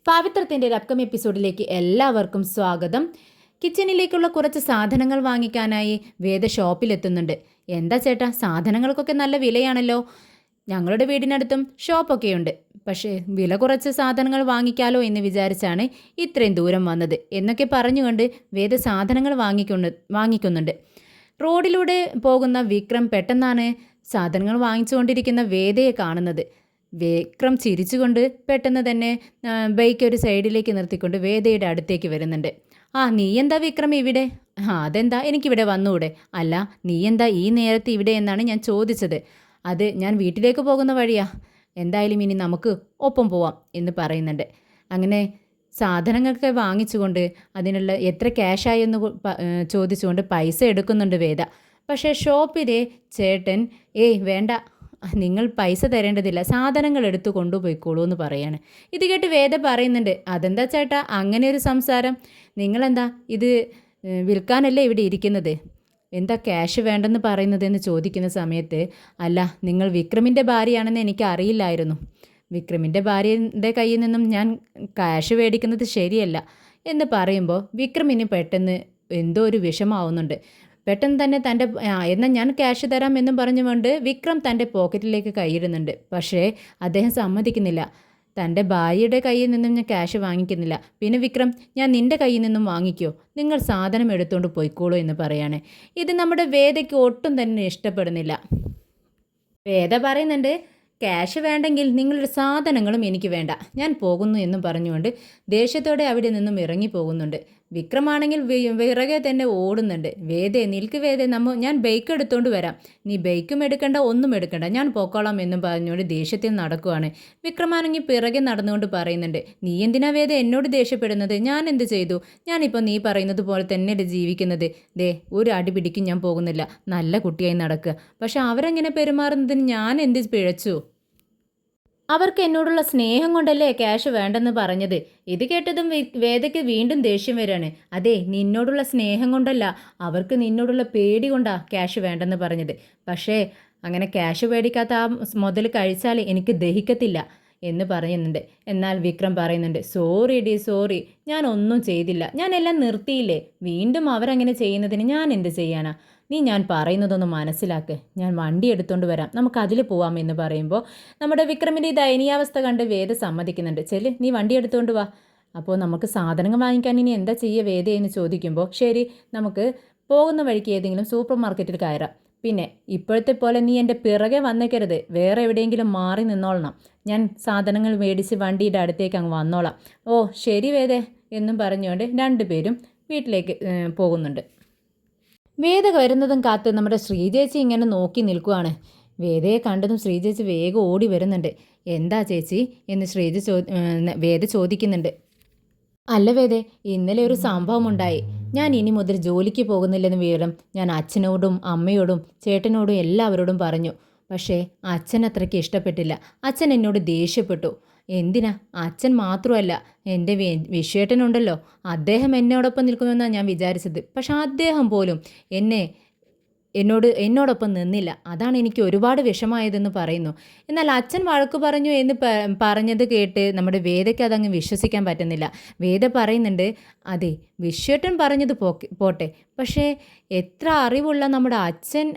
പവിത്രത്തിൻ്റെ ഒരു അപ്കമിങ് എപ്പിസോഡിലേക്ക് എല്ലാവർക്കും സ്വാഗതം. കിച്ചണിലേക്കുള്ള കുറച്ച് സാധനങ്ങൾ വാങ്ങിക്കാനായി വേദ ഷോപ്പിലെത്തുന്നുണ്ട്. എന്താ ചേട്ടാ, സാധനങ്ങൾക്കൊക്കെ നല്ല വിലയാണല്ലോ. ഞങ്ങളുടെ വീടിനടുത്തും ഷോപ്പൊക്കെയുണ്ട്, പക്ഷേ വില കുറച്ച് സാധനങ്ങൾ വാങ്ങിക്കാലോ എന്ന് വിചാരിച്ചാണ് ഇത്രയും ദൂരം വന്നത് എന്നൊക്കെ പറഞ്ഞുകൊണ്ട് വേദ സാധനങ്ങൾ വാങ്ങിക്കുന്നുണ്ട്. റോഡിലൂടെ പോകുന്ന വിക്രം പെട്ടെന്നാണ് സാധനങ്ങൾ വാങ്ങിച്ചുകൊണ്ടിരിക്കുന്ന വേദയെ കാണുന്നത്. വിക്രം ചിരിച്ചുകൊണ്ട് പെട്ടെന്ന് തന്നെ ബൈക്ക് ഒരു സൈഡിലേക്ക് നിർത്തിക്കൊണ്ട് വേദയുടെ അടുത്തേക്ക് വരുന്നുണ്ട്. നീ എന്താ വിക്രം ഇവിടെ? അതെന്താ, എനിക്കിവിടെ വന്നുകൂടെ? അല്ല, നീ എന്താ ഈ നേരത്തെ ഇവിടെ എന്നാണ് ഞാൻ ചോദിച്ചത്. അത് ഞാൻ വീട്ടിലേക്ക് പോകുന്ന വഴിയാ. എന്തായാലും ഇനി നമുക്ക് ഒപ്പം പോവാം എന്ന് പറയുന്നുണ്ട്. അങ്ങനെ സാധനങ്ങളൊക്കെ വാങ്ങിച്ചുകൊണ്ട് അതിനുള്ള എത്ര ക്യാഷായെന്ന് ചോദിച്ചുകൊണ്ട് പൈസ എടുക്കുന്നുണ്ട് വേദ. പക്ഷേ ഷോപ്പിലെ ചേട്ടൻ വേണ്ട, നിങ്ങൾ പൈസ തരേണ്ടതില്ല, സാധനങ്ങൾ എടുത്തു കൊണ്ടുപോയിക്കോളൂ എന്ന് പറയാണ്. ഇത് കേട്ട് വേദ പറയുന്നുണ്ട്, അതെന്താ ചേട്ടാ അങ്ങനെ ഒരു സംസാരം? നിങ്ങളെന്താ ഇത് വിൽക്കാനല്ലേ ഇവിടെ ഇരിക്കുന്നത്? എന്താ ക്യാഷ് വേണ്ടെന്ന് പറയുന്നത് എന്ന് ചോദിക്കുന്ന സമയത്ത്, അല്ല, നിങ്ങൾ വിക്രമിൻ്റെ ഭാര്യയാണെന്ന് എനിക്ക് അറിയില്ലായിരുന്നു. വിക്രമിൻ്റെ ഭാര്യയുടെ കയ്യിൽ നിന്നും ഞാൻ ക്യാഷ് മേടിക്കുന്നത് ശരിയല്ല എന്ന് പറയുമ്പോൾ വിക്രമിന് പെട്ടെന്ന് എന്തോ ഒരു വിഷമാവുന്നുണ്ട്. പെട്ടെന്ന് തന്നെ എന്നാൽ ഞാൻ ക്യാഷ് തരാം എന്നും പറഞ്ഞുകൊണ്ട് വിക്രം തൻ്റെ പോക്കറ്റിലേക്ക് കൈയിടുന്നുണ്ട്. പക്ഷേ അദ്ദേഹം സമ്മതിക്കുന്നില്ല. തൻ്റെ ഭാര്യയുടെ കയ്യിൽ നിന്നും ഞാൻ ക്യാഷ് വാങ്ങിക്കുന്നില്ല. പിന്നെ വിക്രം, ഞാൻ നിൻ്റെ കയ്യിൽ നിന്നും വാങ്ങിക്കോ, നിങ്ങൾ സാധനം എടുത്തുകൊണ്ട് പോയിക്കോളൂ എന്ന് പറയാണ്. ഇത് നമ്മുടെ വേദയ്ക്ക് ഒട്ടും തന്നെ ഇഷ്ടപ്പെടുന്നില്ല. വേദ പറയുന്നുണ്ട്, ക്യാഷ് വേണ്ടെങ്കിൽ നിങ്ങളുടെ സാധനങ്ങളും എനിക്ക് വേണ്ട, ഞാൻ പോകുന്നു എന്നും പറഞ്ഞുകൊണ്ട് ദേഷ്യത്തോടെ അവിടെ നിന്നും ഇറങ്ങി പോകുന്നുണ്ട്. വിക്രമാണെങ്കിൽ വിറകെ തന്നെ ഓടുന്നുണ്ട്. വേദേ നിൽക്ക് വേദേ, ഞാൻ ബൈക്ക് എടുത്തുകൊണ്ട് വരാം, നീ ബൈക്കും എടുക്കണ്ട ഒന്നും എടുക്കണ്ട, ഞാൻ പോക്കോളാം എന്നും പറഞ്ഞുകൊണ്ട് ദേഷ്യത്തിൽ നടക്കുവാണ്. വിക്രമാണെങ്കിൽ പിറകെ നടന്നുകൊണ്ട് പറയുന്നുണ്ട്, നീ എന്തിനാ വേദ എന്നോട് ദേഷ്യപ്പെടുന്നത്? ഞാൻ എന്ത് ചെയ്തു? ഞാനിപ്പോൾ നീ പറയുന്നത് പോലെ തന്നെയല്ലേ ജീവിക്കുന്നത്. ഒരു അടി പിടിക്കും ഞാൻ പോകുന്നില്ല, നല്ല കുട്ടിയായി നടക്കുക. പക്ഷെ അവരെങ്ങനെ പെരുമാറുന്നതിന് ഞാൻ എന്ത് പിഴച്ചു? അവർക്ക് എന്നോടുള്ള സ്നേഹം കൊണ്ടല്ലേ ക്യാഷ് വേണ്ടെന്ന് പറഞ്ഞത്. ഇത് കേട്ടതും വേദയ്ക്ക് വീണ്ടും ദേഷ്യം വരികയാണ്. അതെ, നിന്നോടുള്ള സ്നേഹം കൊണ്ടല്ല, അവർക്ക് നിന്നോടുള്ള പേടി കൊണ്ടാ ക്യാഷ് വേണ്ടെന്ന് പറഞ്ഞത്. പക്ഷേ അങ്ങനെ ക്യാഷ് മേടിക്കാത്ത ആ മുതൽ കഴിച്ചാൽ എനിക്ക് ദഹിക്കത്തില്ല എന്ന് പറയുന്നുണ്ട്. എന്നാൽ വിക്രം പറയുന്നുണ്ട്, സോറി, ഞാൻ ഒന്നും ചെയ്തില്ല, ഞാനെല്ലാം നിർത്തിയില്ലേ, വീണ്ടും അവരങ്ങനെ ചെയ്യുന്നതിന് ഞാൻ എന്ത് ചെയ്യാനാ? ഞാൻ പറയുന്നതൊന്ന് മനസ്സിലാക്ക്, ഞാൻ വണ്ടി എടുത്തുകൊണ്ട് വരാം, നമുക്ക് അതിൽ പോവാം എന്ന് പറയുമ്പോൾ നമ്മുടെ വിക്രമിൻ്റെ ഈ ദയനീയാവസ്ഥ കണ്ട് വേദ സമ്മതിക്കുന്നുണ്ട്. ചെല്ല്, നീ വണ്ടി എടുത്തുകൊണ്ട് വാ. അപ്പോൾ നമുക്ക് സാധനങ്ങൾ വാങ്ങിക്കാൻ ഇനി എന്താ ചെയ്യുക വേദ എന്ന് ചോദിക്കുമ്പോൾ, ശരി, നമുക്ക് പോകുന്ന വഴിക്ക് ഏതെങ്കിലും സൂപ്പർ മാർക്കറ്റിൽ കയറാം. പിന്നെ ഇപ്പോഴത്തെ പോലെ നീ എൻ്റെ പിറകെ വന്നേക്കരുത്, വേറെ എവിടെയെങ്കിലും മാറി നിന്നോളണം, ഞാൻ സാധനങ്ങൾ മേടിച്ച് വണ്ടിയുടെ അടുത്തേക്ക് അങ്ങ് വന്നോളാം. ശരി വേദേ എന്നും പറഞ്ഞുകൊണ്ട് രണ്ടുപേരും വീട്ടിലേക്ക് പോകുന്നുണ്ട്. വേദ വരുന്നതും കാത്ത് നമ്മുടെ ശ്രീചേച്ചി ഇങ്ങനെ നോക്കി നിൽക്കുവാണ്. വേദയെ കണ്ടതും ശ്രീചേച്ചി വേഗം ഓടി വരുന്നുണ്ട്. എന്താ ചേച്ചി എന്ന് വേദ ചോദിക്കുന്നുണ്ട്. അല്ല വേദേ, ഇന്നലെ ഒരു സംഭവം ഉണ്ടായി. ഞാൻ ഇനി മുതൽ ജോലിക്ക് പോകുന്നില്ലെന്ന് വിവരം ഞാൻ അച്ഛനോടും അമ്മയോടും ചേട്ടനോടും എല്ലാവരോടും പറഞ്ഞു. പക്ഷേ അച്ഛൻ അത്രയ്ക്ക് ഇഷ്ടപ്പെട്ടില്ല. അച്ഛൻ എന്നോട് ദേഷ്യപ്പെട്ടു. എന്തിനാ? അച്ഛൻ മാത്രമല്ല, എൻ്റെ വിശ്വേട്ടനുണ്ടല്ലോ, അദ്ദേഹം എന്നോടൊപ്പം നിൽക്കുമെന്നാണ് ഞാൻ വിചാരിച്ചത്. പക്ഷെ അദ്ദേഹം പോലും എന്നോടൊപ്പം നിന്നില്ല. അതാണ് എനിക്ക് ഒരുപാട് വിഷമായതെന്ന് പറയുന്നു. എന്നാൽ അച്ഛൻ വഴക്ക് പറഞ്ഞു എന്ന് പറഞ്ഞത് കേട്ട് നമ്മുടെ വേദയ്ക്ക് അതങ്ങ് വിശ്വസിക്കാൻ പറ്റുന്നില്ല. വേദ പറയുന്നുണ്ട്, അതെ, വിശ്വേട്ടൻ പറഞ്ഞത് പോട്ടെ, പക്ഷേ എത്ര അറിവുള്ള നമ്മുടെ അച്ഛൻ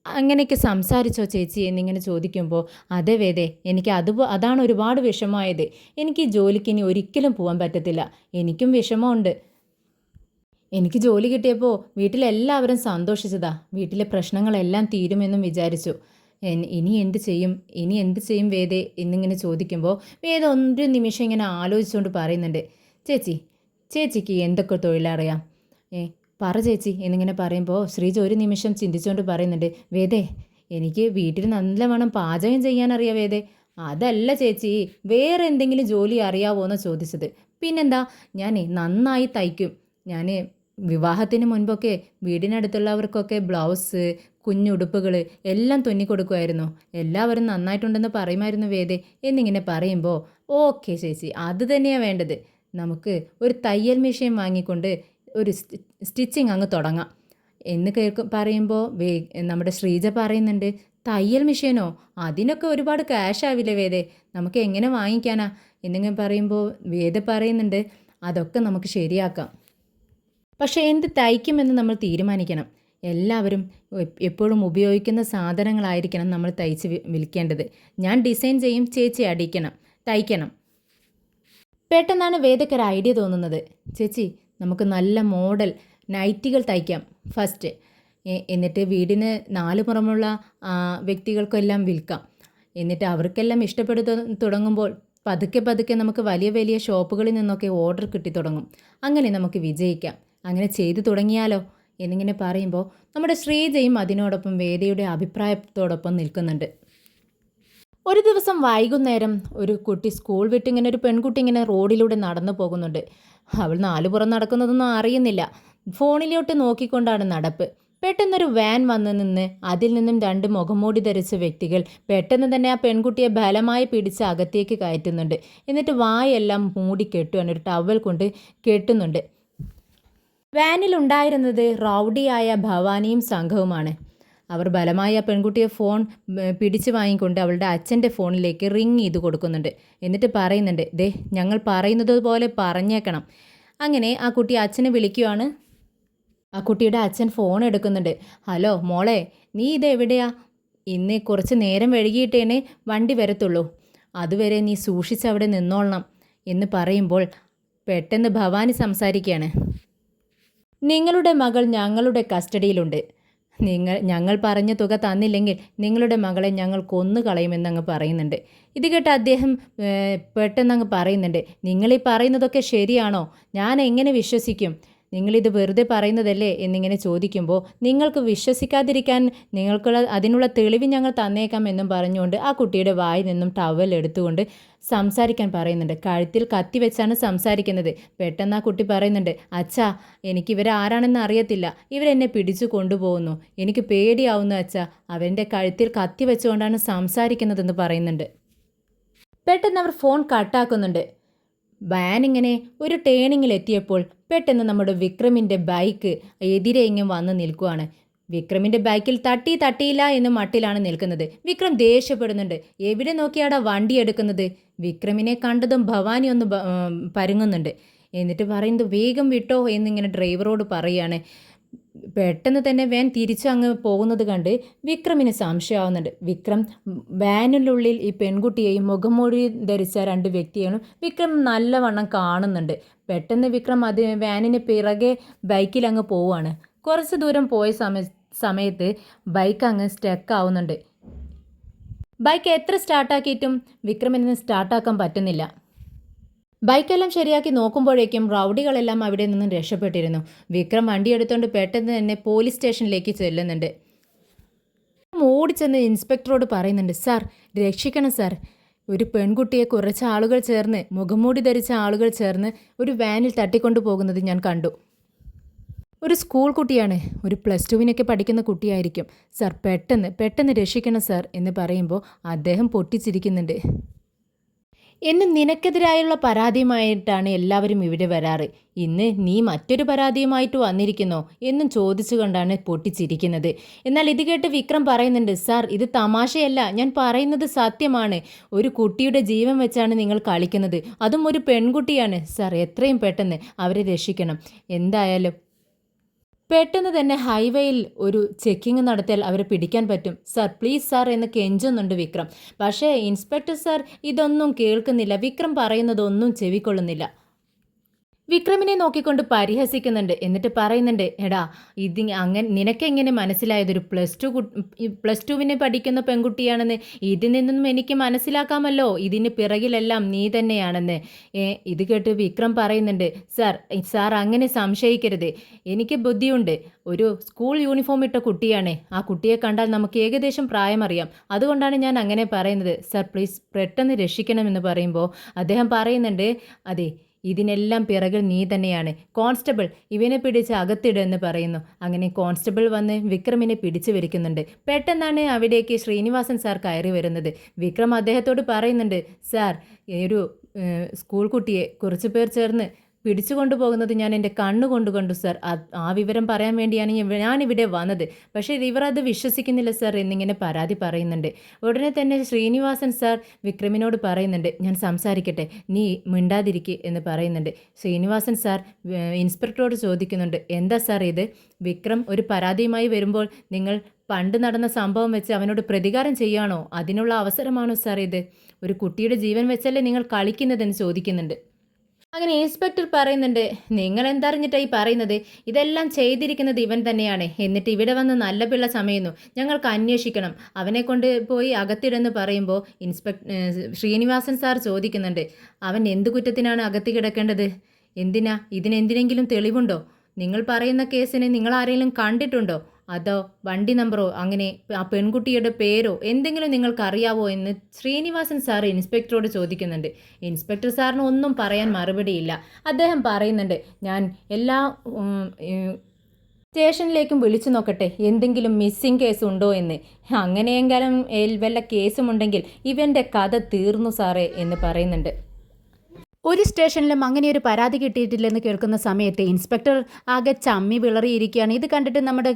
അങ്ങനെയൊക്കെ സംസാരിച്ചോ ചേച്ചി എന്നിങ്ങനെ ചോദിക്കുമ്പോൾ, അതെ വേദേ, എനിക്ക് അതാണ് ഒരുപാട് വിഷമമായത്. എനിക്ക് ഈ ജോലിക്ക് ഇനി ഒരിക്കലും പോകാൻ പറ്റത്തില്ല. എനിക്കും വിഷമമുണ്ട്. എനിക്ക് ജോലി കിട്ടിയപ്പോൾ വീട്ടിലെല്ലാവരും സന്തോഷിച്ചതാ. വീട്ടിലെ പ്രശ്നങ്ങളെല്ലാം തീരുമെന്നും വിചാരിച്ചു. ഇനി എന്ത് ചെയ്യും വേദേ എന്നിങ്ങനെ ചോദിക്കുമ്പോൾ വേദ ഒരു നിമിഷം ഇങ്ങനെ ആലോചിച്ചുകൊണ്ട് പറയുന്നുണ്ട്, ചേച്ചിക്ക് എന്തൊക്കെ തൊഴിലറിയാം? പറ ചേച്ചി എന്നിങ്ങനെ പറയുമ്പോൾ ശ്രീജ ഒരു നിമിഷം ചിന്തിച്ചുകൊണ്ട് പറയുന്നുണ്ട്, വേദേ, എനിക്ക് വീട്ടിൽ നല്ലവണ്ണം പാചകം ചെയ്യാനറിയാം വേദേ. അതല്ല ചേച്ചി, വേറെ എന്തെങ്കിലും ജോലി അറിയാവോ എന്ന് ചോദിച്ചത്. പിന്നെന്താ, ഞാൻ നന്നായി തയ്ക്കും. ഞാൻ വിവാഹത്തിന് മുൻപൊക്കെ വീടിനടുത്തുള്ളവർക്കൊക്കെ ബ്ലൗസ്, കുഞ്ഞുടുപ്പുകൾ എല്ലാം തുന്നിക്കൊടുക്കുമായിരുന്നു. എല്ലാവരും നന്നായിട്ടുണ്ടെന്ന് പറയുമായിരുന്നു വേദേ എന്നിങ്ങനെ പറയുമ്പോൾ, ഓക്കെ ചേച്ചി, അത് തന്നെയാണ് വേണ്ടത്. നമുക്ക് ഒരു തയ്യൽ മെഷീൻ വാങ്ങിക്കൊണ്ട് ഒരു സ്റ്റിച്ചിങ് അങ്ങ് തുടങ്ങാം എന്ന് പറയുമ്പോൾ നമ്മുടെ ശ്രീജ പറയുന്നുണ്ട്, തയ്യൽ മെഷീനോ? അതിനൊക്കെ ഒരുപാട് ക്യാഷ് ആവില്ലേ വേദേ, നമുക്ക് എങ്ങനെ വാങ്ങിക്കാനാ എന്നിങ്ങനെ പറയുമ്പോൾ വേദ പറയുന്നുണ്ട് അതൊക്കെ നമുക്ക് ശരിയാക്കാം. പക്ഷേ എന്ത് തയ്ക്കുമെന്ന് നമ്മൾ തീരുമാനിക്കണം. എല്ലാവരും എപ്പോഴും ഉപയോഗിക്കുന്ന സാധനങ്ങളായിരിക്കണം നമ്മൾ തയ്ച്ച് വിൽക്കേണ്ടത്. ഞാൻ ഡിസൈൻ ചെയ്യും, ചേച്ചി അടിക്കണം, തയ്ക്കണം. പെട്ടെന്നാണ് വേദക്കൊരു ഐഡിയ തോന്നുന്നത്. ചേച്ചി നമുക്ക് നല്ല മോഡൽ നൈറ്റികൾ തയ്ക്കാം ഫസ്റ്റ്, എന്നിട്ട് വീടിന് 4 പുറമുള്ള വ്യക്തികൾക്കെല്ലാം വിൽക്കാം. എന്നിട്ട് അവർക്കെല്ലാം ഇഷ്ടപ്പെടു തുടങ്ങുമ്പോൾ പതുക്കെ പതുക്കെ നമുക്ക് വലിയ വലിയ ഷോപ്പുകളിൽ നിന്നൊക്കെ ഓർഡർ കിട്ടി തുടങ്ങും. അങ്ങനെ നമുക്ക് വിജയിക്കാം. അങ്ങനെ ചെയ്തു തുടങ്ങിയാലോ എന്നിങ്ങനെ പറയുമ്പോൾ നമ്മുടെ ശ്രീജയും അതിനോടൊപ്പം വേദയുടെ അഭിപ്രായത്തോടൊപ്പം നിൽക്കുന്നുണ്ട്. ഒരു ദിവസം വൈകുന്നേരം ഒരു കുട്ടി സ്കൂൾ വിട്ടിങ്ങനെ ഒരു പെൺകുട്ടി ഇങ്ങനെ റോഡിലൂടെ നടന്നു പോകുന്നുണ്ട്. അവൾ 4 പുറം നടക്കുന്നതൊന്നും അറിയുന്നില്ല. ഫോണിലോട്ട് നോക്കിക്കൊണ്ടാണ് നടപ്പ്. പെട്ടെന്നൊരു വാൻ വന്നു നിന്ന് അതിൽ നിന്നും 2 മുഖംമൂടി ധരിച്ച വ്യക്തികൾ പെട്ടെന്ന് തന്നെ ആ പെൺകുട്ടിയെ ബലമായി പിടിച്ച് അകത്തേക്ക് കയറ്റുന്നുണ്ട്. എന്നിട്ട് വായെല്ലാം മൂടി കെട്ടുവാണ്, ഒരു ടവൽ കൊണ്ട് കെട്ടുന്നുണ്ട്. വാനിലുണ്ടായിരുന്നത് റൗഡിയായ ഭവാനിയും സംഘവുമാണ്. അവർ ബലമായ പെൺകുട്ടിയെ ഫോൺ പിടിച്ചു വാങ്ങിക്കൊണ്ട് അവളുടെ അച്ഛൻ്റെ ഫോണിലേക്ക് റിങ് ചെയ്ത് കൊടുക്കുന്നുണ്ട്. എന്നിട്ട് പറയുന്നുണ്ട്, ദേ ഞങ്ങൾ പറയുന്നത് പോലെ പറഞ്ഞേക്കണം. അങ്ങനെ ആ കുട്ടി അച്ഛനെ വിളിക്കുവാണ്. ആ കുട്ടിയുടെ അച്ഛൻ ഫോൺ എടുക്കുന്നുണ്ട്. ഹലോ മോളെ, നീ ഇതെവിടെയാ? ഇന്ന് കുറച്ച് നേരം വൈകിയിട്ടേനെ വണ്ടി വരത്തുള്ളൂ. അതുവരെ നീ സൂക്ഷിച്ചവിടെ നിന്നോളണം എന്ന് പറയുമ്പോൾ പെട്ടെന്ന് ഭവാനി സംസാരിക്കുകയാണ്. നിങ്ങളുടെ മകൾ ഞങ്ങളുടെ കസ്റ്റഡിയിലുണ്ട്. ഞങ്ങൾ പറഞ്ഞ തുക തന്നില്ലെങ്കിൽ നിങ്ങളുടെ മകളെ ഞങ്ങൾ കൊന്നു കളയുമെന്നങ്ങ് പറയുന്നുണ്ട്. ഇത് കേട്ട് അദ്ദേഹം പെട്ടെന്നങ്ങ് പറയുന്നുണ്ട്, നിങ്ങളീ പറയുന്നതൊക്കെ ശരിയാണോ? ഞാൻ എങ്ങനെ വിശ്വസിക്കും? നിങ്ങളിത് വെറുതെ പറയുന്നതല്ലേ എന്നിങ്ങനെ ചോദിക്കുമ്പോൾ നിങ്ങൾക്ക് വിശ്വസിക്കാതിരിക്കാൻ അതിനുള്ള തെളിവ് ഞങ്ങൾ തന്നേക്കാം എന്നും പറഞ്ഞുകൊണ്ട് ആ കുട്ടിയുടെ വായിൽ നിന്നും ടവൽ എടുത്തുകൊണ്ട് സംസാരിക്കാൻ പറയുന്നുണ്ട്. കഴുത്തിൽ കത്തി വെച്ചാണ് സംസാരിക്കുന്നത്. പെട്ടെന്ന് ആ കുട്ടി പറയുന്നുണ്ട്, അച്ഛാ എനിക്കിവരെ ആരാണെന്ന് അറിയത്തില്ല, ഇവരെന്നെ പിടിച്ചു കൊണ്ടുപോകുന്നു, എനിക്ക് പേടിയാവുന്നു അച്ഛാ, അവൻ്റെ കഴുത്തിൽ കത്തി വെച്ചുകൊണ്ടാണ് സംസാരിക്കുന്നതെന്ന് പറയുന്നുണ്ട്. പെട്ടെന്ന് അവർ ഫോൺ കട്ടാക്കുന്നുണ്ട്. വാൻ ഇങ്ങനെ ഒരു ടേണിങ്ങിൽ എത്തിയപ്പോൾ പെട്ടെന്ന് നമ്മുടെ വിക്രമിൻ്റെ ബൈക്ക് എതിരെ ഇങ്ങനെ വന്ന് നിൽക്കുവാണ്. വിക്രമിൻ്റെ ബൈക്കിൽ തട്ടിയില്ല എന്ന മട്ടിലാണ് നിൽക്കുന്നത്. വിക്രം ദേഷ്യപ്പെടുന്നുണ്ട്. എവിടെ നോക്കിയാടാ വണ്ടി എടുക്കുന്നത്? വിക്രമിനെ കണ്ടതും ഭവാനി ഒന്ന് പരുങ്ങുന്നുണ്ട്. എന്നിട്ട് പറയുന്നത് വേഗം വിട്ടോ എന്നിങ്ങനെ ഡ്രൈവറോട് പറയുകയാണ്. പെട്ടെന്ന് തന്നെ വാൻ തിരിച്ചു അങ്ങ് പോകുന്നത് കണ്ട് വിക്രമിന് സംശയമാവുന്നുണ്ട്. വിക്രം വാനിനുള്ളിൽ ഈ പെൺകുട്ടിയെയും മുഖംമൂടി ധരിച്ച 2 വ്യക്തികളും വിക്രം നല്ലവണ്ണം കാണുന്നുണ്ട്. പെട്ടെന്ന് വിക്രം വാനിന് പിറകെ ബൈക്കിൽ അങ്ങ് പോവുകയാണ്. കുറച്ച് ദൂരം പോയ സമയത്ത് ബൈക്ക് അങ്ങ് സ്റ്റക്ക് ആവുന്നുണ്ട്. ബൈക്ക് എത്ര സ്റ്റാർട്ടാക്കിയിട്ടും വിക്രമിന് സ്റ്റാർട്ടാക്കാൻ പറ്റുന്നില്ല. ബൈക്കെല്ലാം ശരിയാക്കി നോക്കുമ്പോഴേക്കും റൗഡികളെല്ലാം അവിടെ നിന്നും രക്ഷപ്പെട്ടിരുന്നു. വിക്രം വണ്ടിയെടുത്തുകൊണ്ട് പെട്ടെന്ന് തന്നെ പോലീസ് സ്റ്റേഷനിലേക്ക് ചെല്ലുന്നുണ്ട്. ഓടിച്ചെന്ന് ഇൻസ്പെക്ടറോട് പറയുന്നുണ്ട്, സാർ രക്ഷിക്കണം സാർ, ഒരു പെൺകുട്ടിയെ കുറച്ച് ആളുകൾ ചേർന്ന്, മുഖംമൂടി ധരിച്ച ആളുകൾ ചേർന്ന് ഒരു വാനിൽ തട്ടിക്കൊണ്ടു പോകുന്നത് ഞാൻ കണ്ടു. ഒരു സ്കൂൾ കുട്ടിയാണ്, ഒരു +2 പഠിക്കുന്ന കുട്ടിയായിരിക്കും സാർ, പെട്ടെന്ന് രക്ഷിക്കണം സാർ എന്ന് പറയുമ്പോൾ അദ്ദേഹം പൊട്ടിച്ചിരിക്കുന്നുണ്ട്. എന്നും നിനക്കെതിരായുള്ള പരാതിയുമായിട്ടാണ് എല്ലാവരും ഇവിടെ വരാറ്, ഇന്ന് നീ മറ്റൊരു പരാതിയുമായിട്ട് വന്നിരിക്കുന്നോ എന്നും ചോദിച്ചുകൊണ്ടാണ് പൊട്ടിച്ചിരിക്കുന്നത്. എന്നാൽ ഇത് കേട്ട് വിക്രം പറയുന്നുണ്ട്, സാർ ഇത് തമാശയല്ല, ഞാൻ പറയുന്നത് സത്യമാണ്. ഒരു കുട്ടിയുടെ ജീവൻ വെച്ചാണ് നിങ്ങൾ കളിക്കുന്നത്, അതും ഒരു പെൺകുട്ടിയാണ് സാർ, എത്രയും പെട്ടെന്ന് അവരെ രക്ഷിക്കണം. എന്തായാലും പെട്ടെന്ന് തന്നെ ഹൈവേയിൽ ഒരു ചെക്കിങ് നടത്തിയാൽ അവരെ പിടിക്കാൻ പറ്റും സാർ, പ്ലീസ് സാർ എന്ന് കെഞ്ചുന്നുണ്ട് വിക്രം. പക്ഷേ ഇൻസ്പെക്ടർ സാർ ഇതൊന്നും കേൾക്കുന്നില്ല. വിക്രം പറയുന്നതൊന്നും ചെവിക്കൊള്ളുന്നില്ല. വിക്രമിനെ നോക്കിക്കൊണ്ട് പരിഹസിക്കുന്നുണ്ട്. എന്നിട്ട് പറയുന്നുണ്ട്, എടാ ഇത് അങ്ങനെ നിനക്കെങ്ങനെ മനസ്സിലായതൊരു +2 പഠിക്കുന്ന പെൺകുട്ടിയാണെന്ന്? ഇതിൽ നിന്നും എനിക്ക് മനസ്സിലാക്കാമല്ലോ ഇതിന് പിറകിലെല്ലാം നീ തന്നെയാണെന്ന്. ഇത് കേട്ട് വിക്രം പറയുന്നുണ്ട്, സാർ അങ്ങനെ സംശയിക്കരുത്, എനിക്ക് ബുദ്ധിയുണ്ട്. ഒരു സ്കൂൾ യൂണിഫോം ഇട്ട കുട്ടിയാണ്, ആ കുട്ടിയെ കണ്ടാൽ നമുക്ക് ഏകദേശം പ്രായമറിയാം, അതുകൊണ്ടാണ് ഞാൻ അങ്ങനെ പറയുന്നത്. സാർ പ്ലീസ് പെട്ടെന്ന് രക്ഷിക്കണമെന്ന് പറയുമ്പോൾ അദ്ദേഹം പറയുന്നുണ്ട്, അതെ ഇതിനെല്ലാം പിറകിൽ നീ തന്നെയാണ്. കോൺസ്റ്റബിൾ ഇവനെ പിടിച്ച് അകത്തിടുമെന്ന് പറയുന്നു. അങ്ങനെ കോൺസ്റ്റബിൾ വന്ന് വിക്രമിനെ പിടിച്ചു വരിക്കുന്നുണ്ട്. പെട്ടെന്നാണ് അവിടേക്ക് ശ്രീനിവാസൻ സാർ കയറി വരുന്നത്. വിക്രം അദ്ദേഹത്തോട് പറയുന്നുണ്ട്, സാർ ഒരു സ്കൂൾ കുട്ടിയെ കുറച്ച് പേർ ചേർന്ന് പിടിച്ചു പോകുന്നത് ഞാൻ എൻ്റെ കണ്ണുകൊണ്ട് കണ്ടു സർ. ആ വിവരം പറയാൻ വേണ്ടിയാണ് ഞാനിവിടെ വന്നത്. പക്ഷേ ഇവർ അത് വിശ്വസിക്കുന്നില്ല സർ എന്നിങ്ങനെ പരാതി പറയുന്നുണ്ട്. ഉടനെ തന്നെ ശ്രീനിവാസൻ സാർ വിക്രമിനോട് പറയുന്നുണ്ട്, ഞാൻ സംസാരിക്കട്ടെ, നീ മിണ്ടാതിരിക്കുക എന്ന് പറയുന്നുണ്ട്. ശ്രീനിവാസൻ സാർ ഇൻസ്പെക്ടറോട് ചോദിക്കുന്നുണ്ട്, എന്താ സാർ ഇത്? വിക്രം ഒരു പരാതിയുമായി വരുമ്പോൾ നിങ്ങൾ പണ്ട് നടന്ന സംഭവം വെച്ച് അവനോട് പ്രതികാരം ചെയ്യുകയാണോ? അതിനുള്ള അവസരമാണോ സാർ ഇത്? ഒരു കുട്ടിയുടെ ജീവൻ വെച്ചല്ലേ നിങ്ങൾ കളിക്കുന്നതെന്ന് ചോദിക്കുന്നുണ്ട്. അങ്ങനെ ഇൻസ്പെക്ടർ പറയുന്നുണ്ട്, നിങ്ങൾ എന്തറിഞ്ഞിട്ടായി പറയുന്നത്? ഇതെല്ലാം ചെയ്തിരിക്കുന്നത് ഇവൻ തന്നെയാണ്. എന്നിട്ട് ഇവിടെ വന്ന് നല്ല പിള്ള ചമയുന്നു. ഞങ്ങൾക്ക് അന്വേഷിക്കണം, അവനെ കൊണ്ട് പോയി അകത്തിടെന്ന് പറയുമ്പോൾ ശ്രീനിവാസൻ സാർ ചോദിക്കുന്നുണ്ട്, അവൻ എന്ത് കുറ്റത്തിനാണ് അകത്ത് കിടക്കേണ്ടത്? എന്തിനാ? ഇതിനെന്തിനെങ്കിലും തെളിവുണ്ടോ? നിങ്ങൾ പറയുന്ന കേസിനെ നിങ്ങൾ ആരെങ്കിലും കണ്ടിട്ടുണ്ടോ? അതോ വണ്ടി നമ്പറോ അങ്ങനെ ആ പെൺകുട്ടിയുടെ പേരോ എന്തെങ്കിലും നിങ്ങൾക്കറിയാവോ എന്ന് ശ്രീനിവാസൻ സാർ ഇൻസ്പെക്ടറോട് ചോദിക്കുന്നുണ്ട്. ഇൻസ്പെക്ടർ സാറിന് ഒന്നും പറയാൻ മറുപടിയില്ല. അദ്ദേഹം പറയുന്നുണ്ട്, ഞാൻ എല്ലാ സ്റ്റേഷനിലേക്കും വിളിച്ചു നോക്കട്ടെ, എന്തെങ്കിലും മിസ്സിംഗ് കേസ് ഉണ്ടോ എന്ന്. അങ്ങനെയെങ്കിലും വല്ല കേസുമുണ്ടെങ്കിൽ ഇവൻ്റെ കഥ തീർന്നു സാറേ എന്ന് പറയുന്നുണ്ട്. ഒരു സ്റ്റേഷനിലും അങ്ങനെ ഒരു പരാതി കിട്ടിയിട്ടില്ലെന്ന് കേൾക്കുന്ന സമയത്ത് ഇൻസ്പെക്ടർ ആകെ ചമ്മി വിളറിയിരിക്കുകയാണ്. ഇത് കണ്ടിട്ട് നമ്മുടെ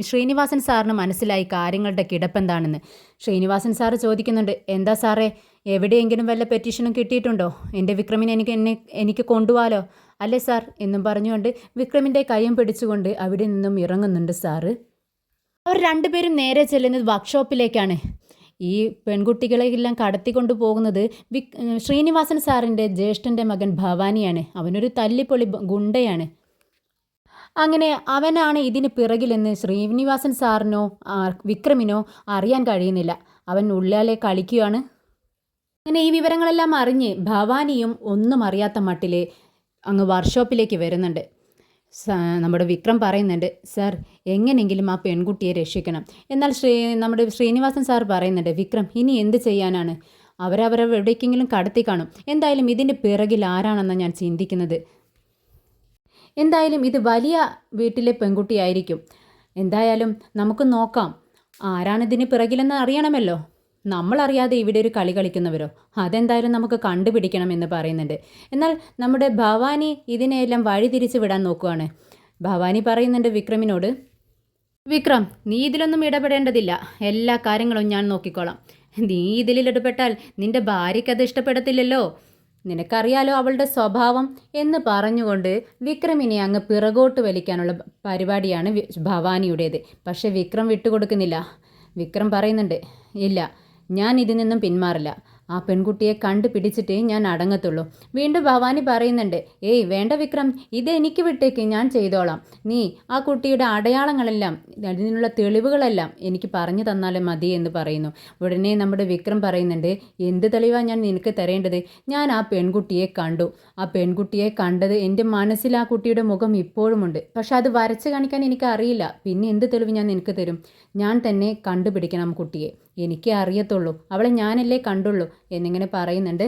ശ്രീനിവാസൻ സാറിന് മനസ്സിലായി കാര്യങ്ങളുടെ കിടപ്പെന്താണെന്ന്. ശ്രീനിവാസൻ സാറ് ചോദിക്കുന്നുണ്ട്, എന്താ സാറേ, എവിടെയെങ്കിലും വല്ല പെറ്റീഷനും കിട്ടിയിട്ടുണ്ടോ? എൻ്റെ വിക്രമിനെ എനിക്ക് കൊണ്ടുപോകാലോ അല്ലേ സാർ എന്നും പറഞ്ഞുകൊണ്ട് വിക്രമിൻ്റെ കയ്യും പിടിച്ചുകൊണ്ട് അവിടെ നിന്നും ഇറങ്ങുന്നുണ്ട് സാറ്. അവർ രണ്ടുപേരും നേരെ ചെല്ലുന്നത് വർക്ക്ഷോപ്പിലേക്കാണ്. ഈ പെൺകുട്ടികളെല്ലാം കടത്തിക്കൊണ്ടു പോകുന്നത് ശ്രീനിവാസൻ സാറിൻ്റെ ജ്യേഷ്ഠൻ്റെ മകൻ ഭവാനിയാണ്. അവനൊരു തല്ലിപ്പൊളി ഗുണ്ടയാണ്. അങ്ങനെ അവനാണ് ഇതിന് പിറകിലെന്ന് ശ്രീനിവാസൻ സാറിനോ വിക്രമിനോ അറിയാൻ കഴിയുന്നില്ല. അവൻ ഉള്ളിലെ കളിക്കുകയാണ്. അങ്ങനെ ഈ വിവരങ്ങളെല്ലാം അറിഞ്ഞ് ഭവാനിയും ഒന്നും അറിയാത്ത മട്ടിൽ അങ്ങ് വർക്ക്ഷോപ്പിലേക്ക് വരുന്നുണ്ട്. നമ്മുടെ വിക്രം പറയുന്നുണ്ട്, സാർ എങ്ങനെയെങ്കിലും ആ പെൺകുട്ടിയെ രക്ഷിക്കണം. എന്നാൽ നമ്മുടെ ശ്രീനിവാസൻ സാർ പറയുന്നുണ്ട്, വിക്രം ഇനി എന്ത് ചെയ്യാനാണ്? എവിടേക്കെങ്കിലും കടത്തി കാണും. എന്തായാലും ഇതിൻ്റെ പിറകിൽ ആരാണെന്ന് ഞാൻ ചിന്തിക്കുന്നത്. എന്തായാലും ഇത് വലിയ വീട്ടിലെ പെൺകുട്ടിയായിരിക്കും. എന്തായാലും നമുക്ക് നോക്കാം, ആരാണിതിന് പിറകിലെന്ന് അറിയണമല്ലോ. നമ്മളറിയാതെ ഇവിടെ ഒരു കളി കളിക്കുന്നവരോ? അതെന്തായാലും നമുക്ക് കണ്ടുപിടിക്കണം എന്ന് പറയുന്നുണ്ട്. എന്നാൽ നമ്മുടെ ഭവാനി ഇതിനെല്ലാം വഴിതിരിച്ച് വിടാൻ നോക്കുകയാണ്. ഭവാനി പറയുന്നുണ്ട് വിക്രമിനോട്, വിക്രം നീ ഇതിലൊന്നും ഇടപെടേണ്ടതില്ല, എല്ലാ കാര്യങ്ങളും ഞാൻ നോക്കിക്കോളാം. നീ ഇതിൽ ഇടപെട്ടാൽ നിൻ്റെ ഭാര്യയ്ക്കത് ഇഷ്ടപ്പെടത്തില്ലല്ലോ, നിനക്കറിയാലോ അവളുടെ സ്വഭാവം എന്ന് പറഞ്ഞുകൊണ്ട് വിക്രമിനെ അങ്ങ് പിറകോട്ട് വലിക്കാനുള്ള പരിപാടിയാണ് ഭവാനിയുടേത്. പക്ഷേ വിക്രം വിട്ടുകൊടുക്കുന്നില്ല. വിക്രം പറയുന്നുണ്ട്, ഇല്ല, ഞാൻ ഇതിൽ നിന്നും പിന്മാറില്ല. ആ പെൺകുട്ടിയെ കണ്ടുപിടിച്ചിട്ടേ ഞാൻ അടങ്ങത്തുള്ളൂ. വീണ്ടും ഭവാനി പറയുന്നുണ്ട്, ഏയ് വേണ്ട വിക്രം, ഇത് എനിക്ക് വിട്ടേക്ക്, ഞാൻ ചെയ്തോളാം. നീ ആ കുട്ടിയുടെ അടയാളങ്ങളെല്ലാം അതിനുള്ള തെളിവുകളെല്ലാം എനിക്ക് പറഞ്ഞു തന്നാലും മതി എന്ന് പറയുന്നു. ഉടനെ നമ്മുടെ വിക്രം പറയുന്നുണ്ട്, എന്ത് തെളിവാണ് ഞാൻ നിനക്ക് തരേണ്ടത്? ഞാൻ ആ പെൺകുട്ടിയെ കണ്ടു. ആ പെൺകുട്ടിയെ കണ്ടത് എൻ്റെ മനസ്സിൽ ആ കുട്ടിയുടെ മുഖം ഇപ്പോഴുമുണ്ട്. പക്ഷെ അത് വരച്ച് കാണിക്കാൻ എനിക്ക് അറിയില്ല. പിന്നെ എന്ത് തെളിവ് ഞാൻ നിനക്ക് തരും? ഞാൻ തന്നെ കണ്ടുപിടിക്കണം കുട്ടിയെ, എനിക്കേ അറിയത്തുള്ളൂ, അവളെ ഞാനല്ലേ കണ്ടുള്ളൂ എന്നിങ്ങനെ പറയുന്നുണ്ട്.